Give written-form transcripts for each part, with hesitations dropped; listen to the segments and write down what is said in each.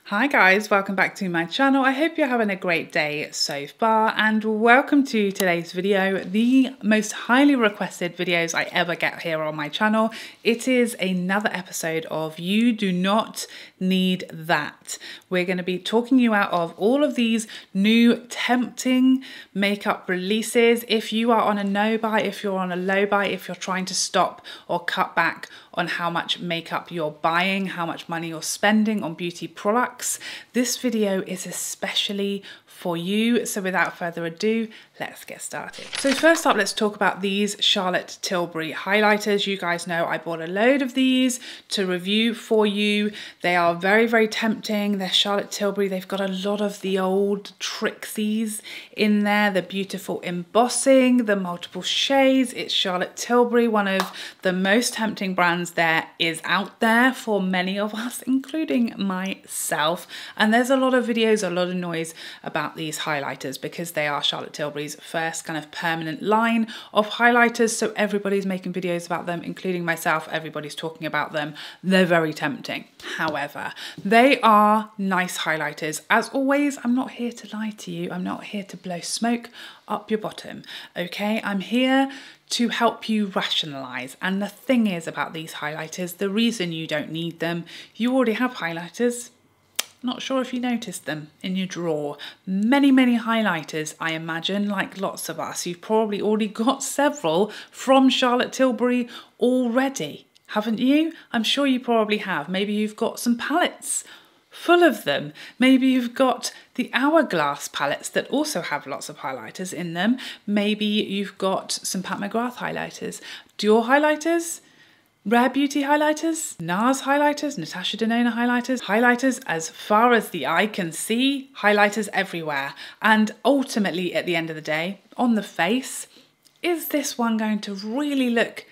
Hi guys, welcome back to my channel. I hope you're having a great day so far and welcome to today's video, the most highly requested videos I ever get here on my channel. It is another episode of You Do Not Need That. We're going to be talking you out of all of these new tempting makeup releases. If you are on a no buy, if you're on a low buy, if you're trying to stop or cut back on how much makeup you're buying, how much money you're spending on beauty products, this video is especially for you. So without further ado, let's get started. So first up, let's talk about these Charlotte Tilbury highlighters. You guys know I bought a load of these to review for you. They are very, very tempting. They're Charlotte Tilbury. They've got a lot of the old Trixies in there, the beautiful embossing, the multiple shades. It's Charlotte Tilbury, one of the most tempting brands there is out there for many of us, including myself. And there's a lot of videos, a lot of noise about these highlighters because they are Charlotte Tilbury's first kind of permanent line of highlighters. So everybody's making videos about them, including myself. Everybody's talking about them. They're very tempting. However, they are nice highlighters. As always, I'm not here to lie to you. I'm not here to blow smoke up your bottom. Okay, I'm here to help you rationalize. And the thing is about these highlighters, the reason you don't need them, you already have highlighters. Not sure if you noticed them in your drawer. Many highlighters, I imagine, like lots of us. You've probably already got several from Charlotte Tilbury already, haven't you? I'm sure you probably have. Maybe you've got some palettes full of them. Maybe you've got the Hourglass palettes that also have lots of highlighters in them. Maybe you've got some Pat McGrath highlighters. Dior highlighters? Rare Beauty highlighters, Nars highlighters, Natasha Denona highlighters as far as the eye can see, highlighters everywhere. And ultimately, at the end of the day, on the face, is this one going to really look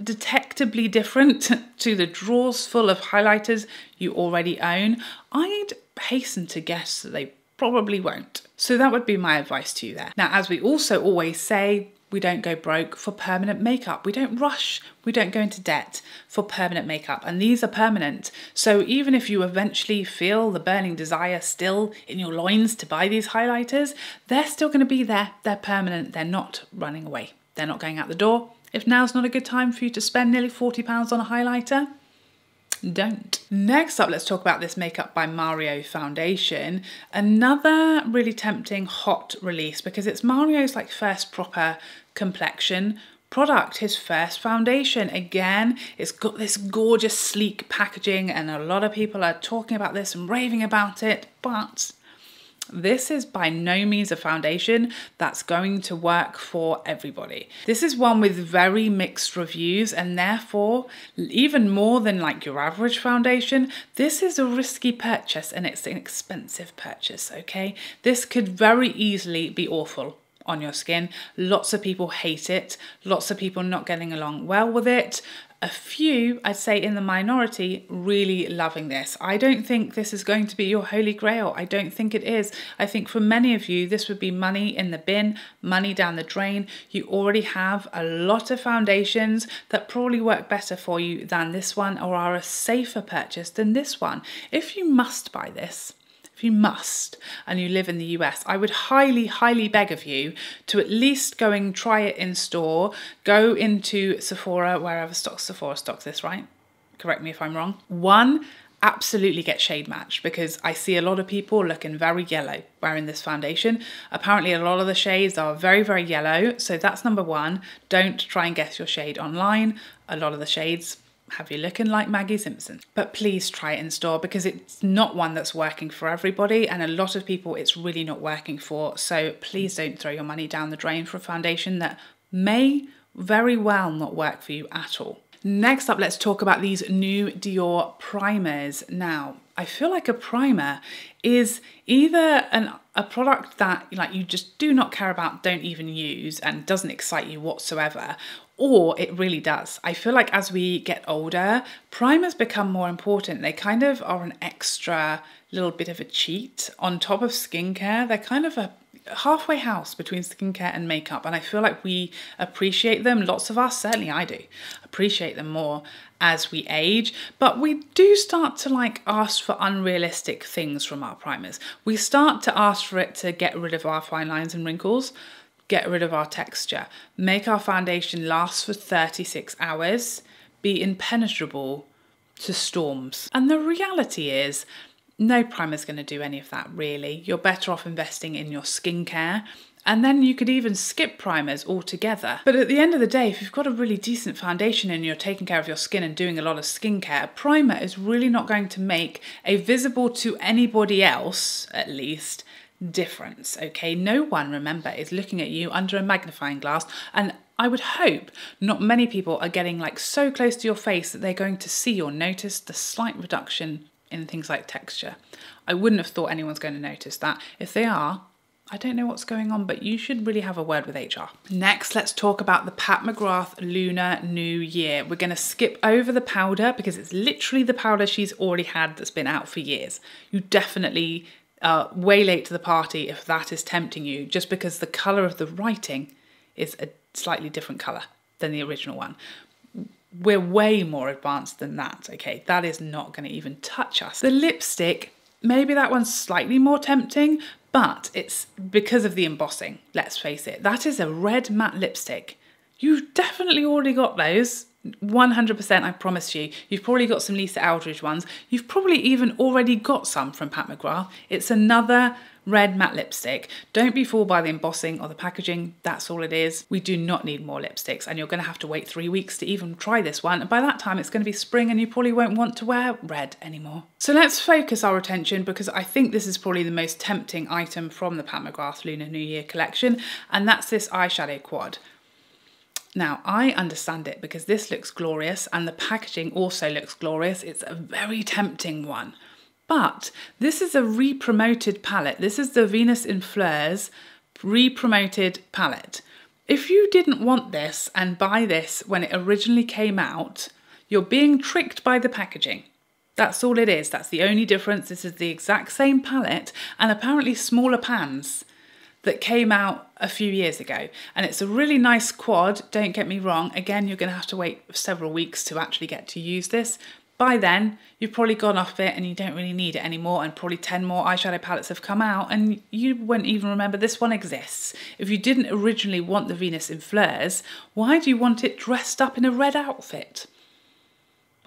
detectably different to the drawers full of highlighters you already own? I'd hasten to guess that they probably won't. So that would be my advice to you there. Now, as we also always say, we don't go broke for permanent makeup. We don't rush. We don't go into debt for permanent makeup. And these are permanent. So even if you eventually feel the burning desire still in your loins to buy these highlighters, they're still going to be there. They're permanent. They're not running away. They're not going out the door. If now's not a good time for you to spend nearly £40 on a highlighter, don't. Next up, let's talk about this Makeup by Mario foundation. Another really tempting hot release because it's Mario's like first proper complexion product, his first foundation. Again, it's got this gorgeous sleek packaging and a lot of people are talking about this and raving about it, but this is by no means a foundation that's going to work for everybody. This is one with very mixed reviews and therefore, even more than like your average foundation, this is a risky purchase and it's an expensive purchase, okay? This could very easily be awful on your skin. Lots of people hate it. Lots of people not getting along well with it. A few, I'd say in the minority, really loving this. I don't think this is going to be your holy grail. I don't think it is. I think for many of you, this would be money in the bin, money down the drain. You already have a lot of foundations that probably work better for you than this one or are a safer purchase than this one. If you must buy this, if you must, and you live in the US, I would highly beg of you to at least go and try it in store. Go into Sephora, wherever Sephora stocks this, right? Correct me if I'm wrong. One, absolutely get shade matched because I see a lot of people looking very yellow wearing this foundation. Apparently a lot of the shades are very yellow. So that's number one. Don't try and guess your shade online. A lot of the shades have you looking like Maggie Simpson. But please try it in store because it's not one that's working for everybody and a lot of people it's really not working for. So please don't throw your money down the drain for a foundation that may very well not work for you at all. Next up, let's talk about these new Dior primers. Now, I feel like a primer is either a product that like you just do not care about, don't even use, and doesn't excite you whatsoever, or it really does. I feel like as we get older, primers become more important. They kind of are an extra little bit of a cheat on top of skincare. They're kind of a halfway house between skincare and makeup, and I feel like we appreciate them. Lots of us, certainly I do, appreciate them more as we age, but we do start to like ask for unrealistic things from our primers. We start to ask for it to get rid of our fine lines and wrinkles, get rid of our texture, make our foundation last for 36 hours, be impenetrable to storms. And the reality is, no primer's going to do any of that really. You're better off investing in your skincare, and then you could even skip primers altogether. But at the end of the day, if you've got a really decent foundation and you're taking care of your skin and doing a lot of skincare, a primer is really not going to make a visible to anybody else, at least, difference, okay? No one, remember, is looking at you under a magnifying glass, and I would hope not many people are getting like so close to your face that they're going to see or notice the slight reduction in things like texture. I wouldn't have thought anyone's going to notice that. If they are, I don't know what's going on, but you should really have a word with HR. Next, let's talk about the Pat McGrath Lunar New Year. We're going to skip over the powder because it's literally the powder she's already had that's been out for years. You definitely are way late to the party if that is tempting you, just because the colour of the writing is a slightly different colour than the original one. We're way more advanced than that, okay? That is not going to even touch us. The lipstick, maybe that one's slightly more tempting, but it's because of the embossing, let's face it. That is a red matte lipstick. You've definitely already got those. 100%, I promise you. You've probably got some Lisa Eldridge ones. You've probably even already got some from Pat McGrath. It's another red matte lipstick. Don't be fooled by the embossing or the packaging. That's all it is. We do not need more lipsticks, and you're going to have to wait 3 weeks to even try this one. And by that time, it's going to be spring and you probably won't want to wear red anymore. So let's focus our attention, because I think this is probably the most tempting item from the Pat McGrath Lunar New Year collection, and that's this eyeshadow quad. Now, I understand it because this looks glorious and the packaging also looks glorious. It's a very tempting one. But this is a re-promoted palette. This is the Venus in Fleurs re-promoted palette. If you didn't want this and buy this when it originally came out, you're being tricked by the packaging. That's all it is. That's the only difference. This is the exact same palette and apparently smaller pans that came out a few years ago. And it's a really nice quad, don't get me wrong. Again, you're gonna have to wait several weeks to actually get to use this. By then, you've probably gone off it and you don't really need it anymore, and probably 10 more eyeshadow palettes have come out and you won't even remember this one exists. If you didn't originally want the Venus in Fleurs, why do you want it dressed up in a red outfit?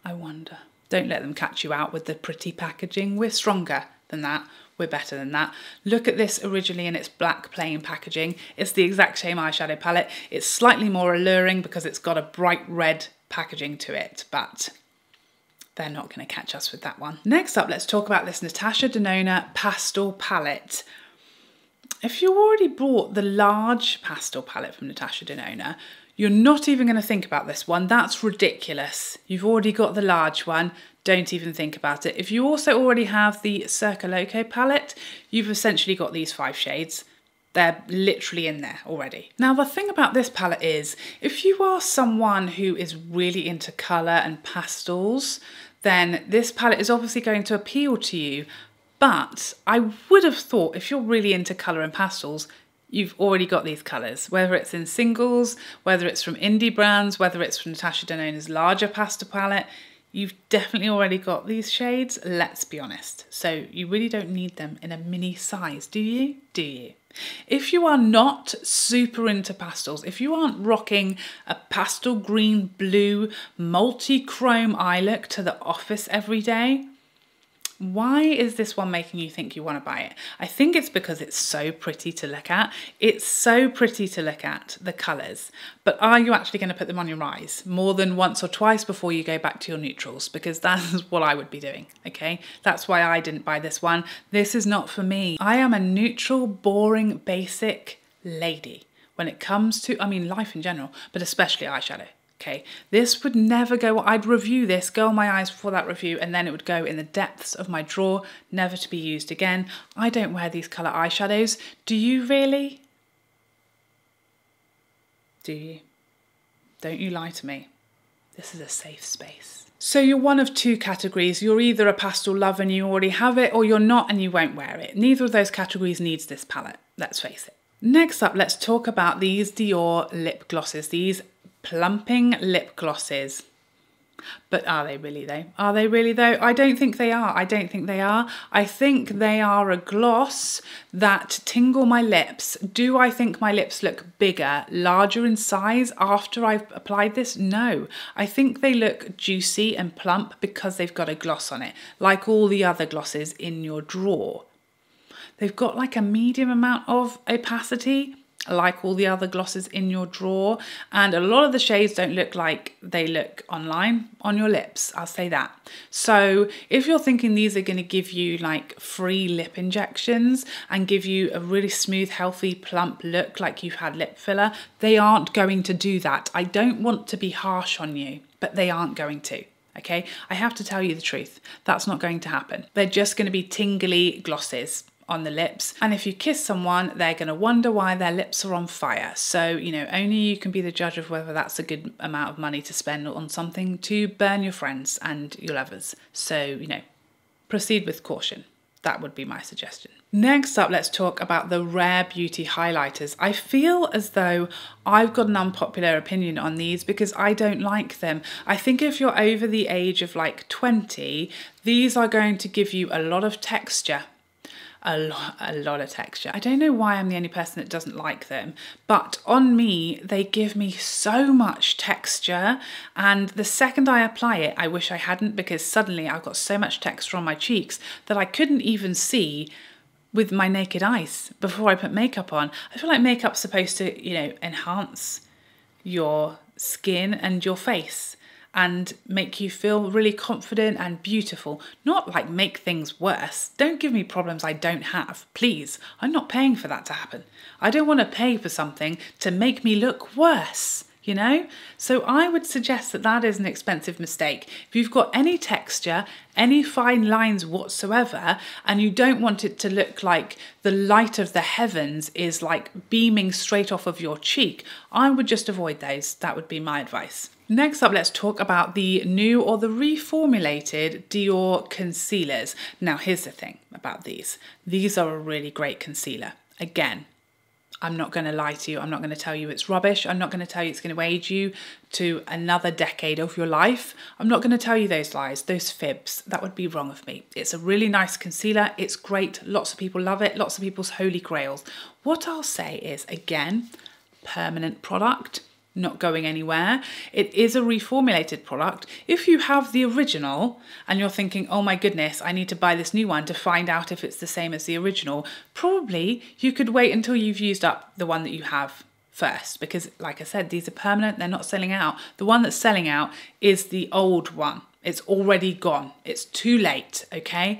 I wonder. Don't let them catch you out with the pretty packaging. We're stronger than that. We're better than that. Look at this originally in its black plain packaging. It's the exact same eyeshadow palette. It's slightly more alluring because it's got a bright red packaging to it, but they're not going to catch us with that one. Next up, let's talk about this Natasha Denona Pastel palette. If you already bought the large pastel palette from Natasha Denona, you're not even going to think about this one. That's ridiculous. You've already got the large one. Don't even think about it. If you also already have the Circa Loco palette, you've essentially got these 5 shades. They're literally in there already. Now, the thing about this palette is, if you are someone who is really into colour and pastels, then this palette is obviously going to appeal to you. But I would have thought if you're really into colour and pastels, you've already got these colours, whether it's in singles, whether it's from indie brands, whether it's from Natasha Denona's larger pastel palette, you've definitely already got these shades, let's be honest. So you really don't need them in a mini size, do you? Do you? If you are not super into pastels, if you aren't rocking a pastel green, blue, multi-chrome eye look to the office every day, why is this one making you think you want to buy it? I think it's because it's so pretty to look at. It's so pretty to look at, the colours. But are you actually going to put them on your eyes more than once or twice before you go back to your neutrals? Because that's what I would be doing, okay? That's why I didn't buy this one. This is not for me. I am a neutral, boring, basic lady when it comes to, I mean, life in general, but especially eyeshadow. Okay, this would never go, I'd review this, go on my eyes before that review, and then it would go in the depths of my drawer, never to be used again. I don't wear these colour eyeshadows. Do you really? Do you? Don't you lie to me. This is a safe space. So you're one of two categories. You're either a pastel lover and you already have it, or you're not and you won't wear it. Neither of those categories needs this palette, let's face it. Next up, let's talk about these Dior lip glosses, these plumping lip glosses. But are they really though? Are they really though? I don't think they are. I don't think they are. I think they are a gloss that tingle my lips. Do I think my lips look bigger, larger in size after I've applied this? No. I think they look juicy and plump because they've got a gloss on it, like all the other glosses in your drawer. They've got like a medium amount of opacity, like all the other glosses in your drawer, and a lot of the shades don't look like they look online on your lips, I'll say that. So if you're thinking these are going to give you like free lip injections and give you a really smooth, healthy, plump look like you've had lip filler, they aren't going to do that. I don't want to be harsh on you, but they aren't going to. Okay, I have to tell you the truth. That's not going to happen. They're just going to be tingly glosses on the lips, and if you kiss someone, they're going to wonder why their lips are on fire. So, you know, only you can be the judge of whether that's a good amount of money to spend on something to burn your friends and your lovers. So, you know, proceed with caution. That would be my suggestion. Next up, let's talk about the Rare Beauty highlighters. I feel as though I've got an unpopular opinion on these because I don't like them. I think if you're over the age of like 20, these are going to give you a lot of texture. A lot of texture. I don't know why I'm the only person that doesn't like them, but on me, they give me so much texture. And the second I apply it, I wish I hadn't, because suddenly I've got so much texture on my cheeks that I couldn't even see with my naked eyes before I put makeup on. I feel like makeup's supposed to, you know, enhance your skin and your face and make you feel really confident and beautiful, not like make things worse. Don't give me problems I don't have, please. I'm not paying for that to happen. I don't want to pay for something to make me look worse, you know? So I would suggest that that is an expensive mistake. If you've got any texture, any fine lines whatsoever, and you don't want it to look like the light of the heavens is like beaming straight off of your cheek, I would just avoid those. That would be my advice. Next up, let's talk about the new or the reformulated Dior concealers. Now, here's the thing about these. These are a really great concealer. Again, I'm not going to lie to you. I'm not going to tell you it's rubbish. I'm not going to tell you it's going to age you to another decade of your life. I'm not going to tell you those lies, those fibs. That would be wrong of me. It's a really nice concealer. It's great. Lots of people love it. Lots of people's holy grails. What I'll say is, again, permanent product. Not going anywhere. It is a reformulated product. If you have the original and you're thinking, oh my goodness, I need to buy this new one to find out if it's the same as the original, probably you could wait until you've used up the one that you have first, because like I said, these are permanent, they're not selling out. The one that's selling out is the old one. It's already gone. It's too late, okay?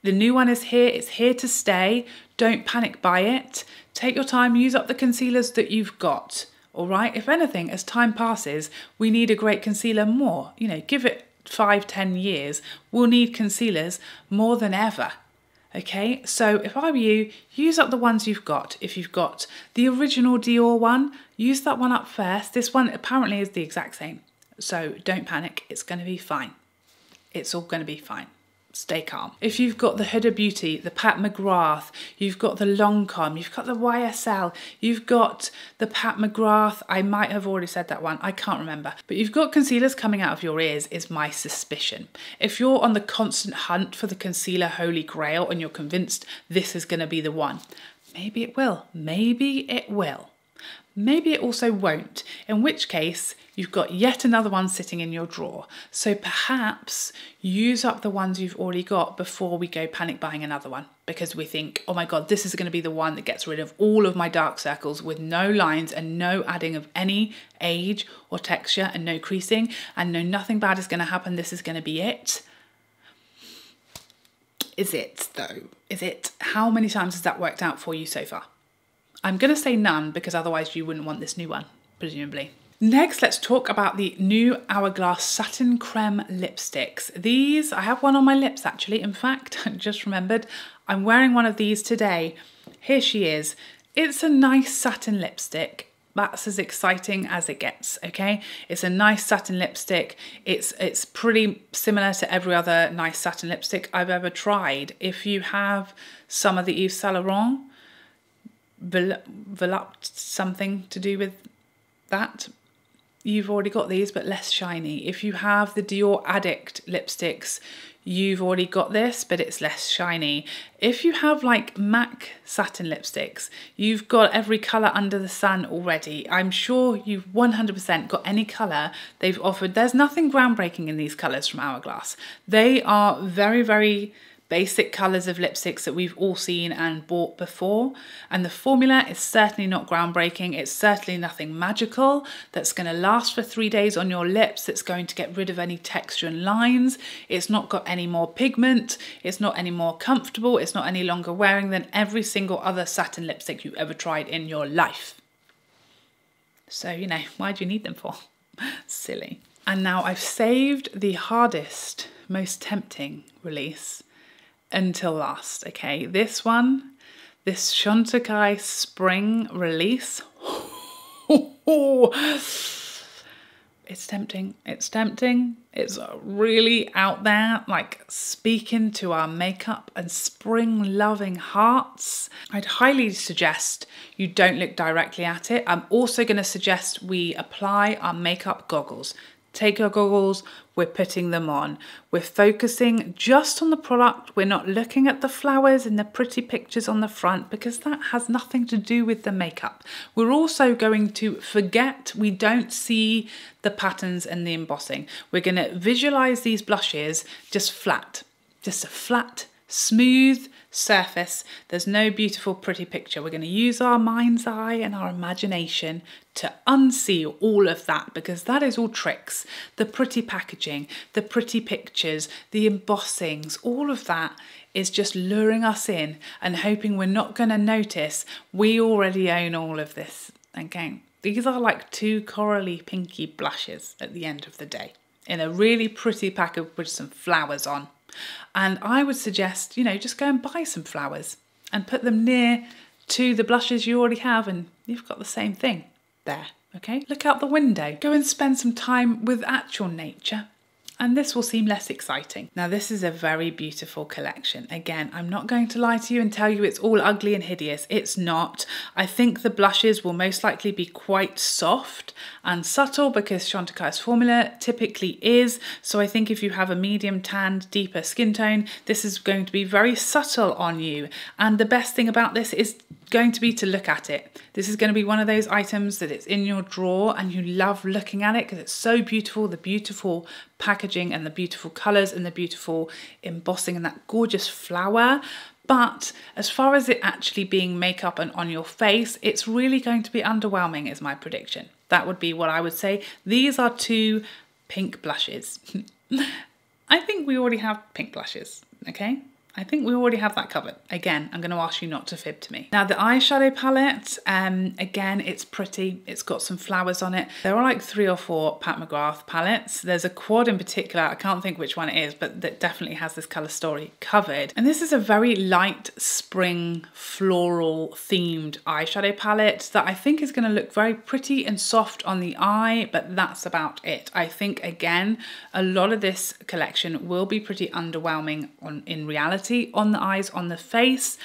The new one is here. It's here to stay. Don't panic buy it. Take your time, use up the concealers that you've got. All right, if anything, as time passes, we need a great concealer more. You know, give it 5-10 years, we'll need concealers more than ever. Okay, so if I were you, use up the ones you've got. If you've got the original Dior one, use that one up first. This one apparently is the exact same. So don't panic, it's going to be fine. It's all going to be fine. Stay calm. If you've got the Huda Beauty, the Pat McGrath, you've got the Lancome, you've got the YSL, you've got the Pat McGrath, I might have already said that one, I can't remember. But you've got concealers coming out of your ears is my suspicion. If you're on the constant hunt for the concealer holy grail and you're convinced this is going to be the one, maybe it will, maybe it will. Maybe it also won't, in which case you've got yet another one sitting in your drawer. So perhaps use up the ones you've already got before we go panic buying another one, because we think, oh my God, this is going to be the one that gets rid of all of my dark circles with no lines and no adding of any age or texture and no creasing and no nothing bad is going to happen. This is going to be it. Is it though? Is it? How many times has that worked out for you so far? I'm going to say none, because otherwise you wouldn't want this new one, presumably. Next, let's talk about the new Hourglass Satin Crème lipsticks. These, I have one on my lips actually. In fact, I just remembered I'm wearing one of these today. Here she is. It's a nice satin lipstick, that's as exciting as it gets, okay? It's a nice satin lipstick. It's pretty similar to every other nice satin lipstick I've ever tried. If you have some of the Yves Saint Laurent, volupte, something to do with that, you've already got these, but less shiny. If you have the Dior Addict lipsticks, you've already got this, but it's less shiny. If you have like MAC satin lipsticks, you've got every colour under the sun already. I'm sure you've 100% got any colour they've offered. There's nothing groundbreaking in these colours from Hourglass. They are very, very basic colours of lipsticks that we've all seen and bought before, and the formula is certainly not groundbreaking. It's certainly nothing magical that's going to last for 3 days on your lips, that's going to get rid of any texture and lines. It's not got any more pigment, it's not any more comfortable, it's not any longer wearing than every single other satin lipstick you've ever tried in your life. So, you know, why do you need them for? Silly. And now I've saved the hardest, most tempting release until last, okay? This one, this Chantecaille spring release. It's tempting, it's tempting. It's really out there, like speaking to our makeup and spring loving hearts. I'd highly suggest you don't look directly at it. I'm also going to suggest we apply our makeup goggles. Take your goggles, we're putting them on. We're focusing just on the product. We're not looking at the flowers and the pretty pictures on the front because that has nothing to do with the makeup. We're also going to forget we don't see the patterns and the embossing. We're going to visualize these blushes just flat, just a flat, smooth surface. There's no beautiful pretty picture. We're going to use our mind's eye and our imagination to unsee all of that, because that is all tricks. The pretty packaging, the pretty pictures, the embossings, all of that is just luring us in and hoping we're not going to notice we already own all of this. Okay, these are like two corally pinky blushes at the end of the day in a really pretty package with some flowers on. And I would suggest, you know, just go and buy some flowers and put them near to the blushes you already have and you've got the same thing there, okay? Look out the window, go and spend some time with actual nature and this will seem less exciting. Now this is a very beautiful collection. Again, I'm not going to lie to you and tell you it's all ugly and hideous. It's not. I think the blushes will most likely be quite soft and subtle because Chantecaille's formula typically is. So I think if you have a medium tanned, deeper skin tone, this is going to be very subtle on you. And the best thing about this is going to be to look at it. This is going to be one of those items that it's in your drawer and you love looking at it because it's so beautiful, the beautiful packaging and the beautiful colours and the beautiful embossing and that gorgeous flower. But as far as it actually being makeup and on your face, it's really going to be underwhelming is my prediction. That would be what I would say. These are two pink blushes. I think we already have pink blushes, okay? I think we already have that covered. Again, I'm going to ask you not to fib to me. Now the eyeshadow palette, again, it's pretty. It's got some flowers on it. There are like 3 or 4 Pat McGrath palettes. There's a quad in particular, I can't think which one it is, but that definitely has this colour story covered. And this is a very light spring floral themed eyeshadow palette that I think is going to look very pretty and soft on the eye, but that's about it. I think, again, a lot of this collection will be pretty underwhelming in reality. On the eyes, on the face.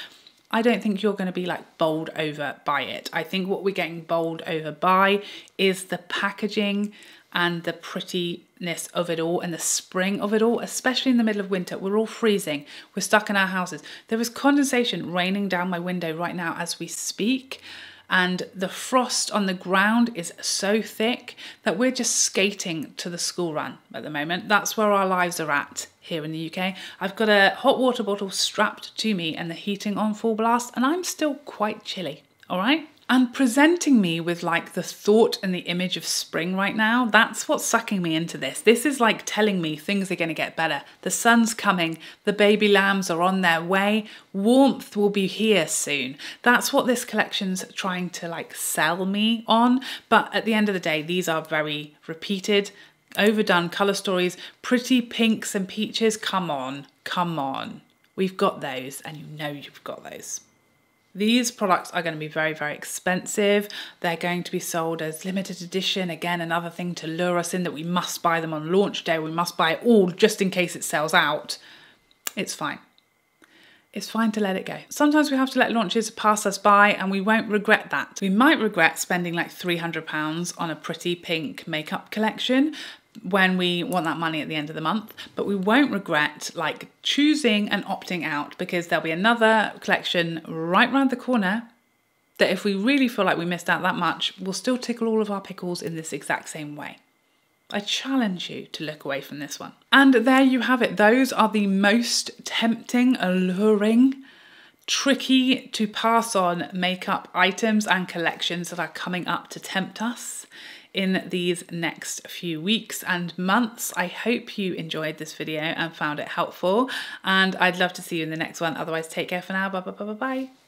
I don't think you're going to be like bowled over by it. I think what we're getting bowled over by is the packaging and the prettiness of it all and the spring of it all, especially in the middle of winter. We're all freezing. We're stuck in our houses. There is condensation raining down my window right now as we speak. And the frost on the ground is so thick that we're just skating to the school run at the moment. That's where our lives are at here in the UK. I've got a hot water bottle strapped to me and the heating on full blast, and I'm still quite chilly, all right? And presenting me with like the thought and the image of spring right now, that's what's sucking me into this. This is like telling me things are going to get better. The sun's coming, the baby lambs are on their way, warmth will be here soon. That's what this collection's trying to like sell me on. But at the end of the day, these are very repeated, overdone colour stories, pretty pinks and peaches. Come on, come on. We've got those and you know you've got those. These products are going to be very, very expensive. They're going to be sold as limited edition. Again, another thing to lure us in that we must buy them on launch day. We must buy it all just in case it sells out. It's fine. It's fine to let it go. Sometimes we have to let launches pass us by and we won't regret that. We might regret spending like £300 on a pretty pink makeup collection when we want that money at the end of the month, but we won't regret like choosing and opting out, because there'll be another collection right around the corner that if we really feel like we missed out that much, we'll still tickle all of our pickles in this exact same way. I challenge you to look away from this one. And there you have it. Those are the most tempting, alluring, tricky to pass on makeup items and collections that are coming up to tempt us in these next few weeks and months. I hope you enjoyed this video and found it helpful, and I'd love to see you in the next one. Otherwise, take care for now. Bye bye bye bye bye.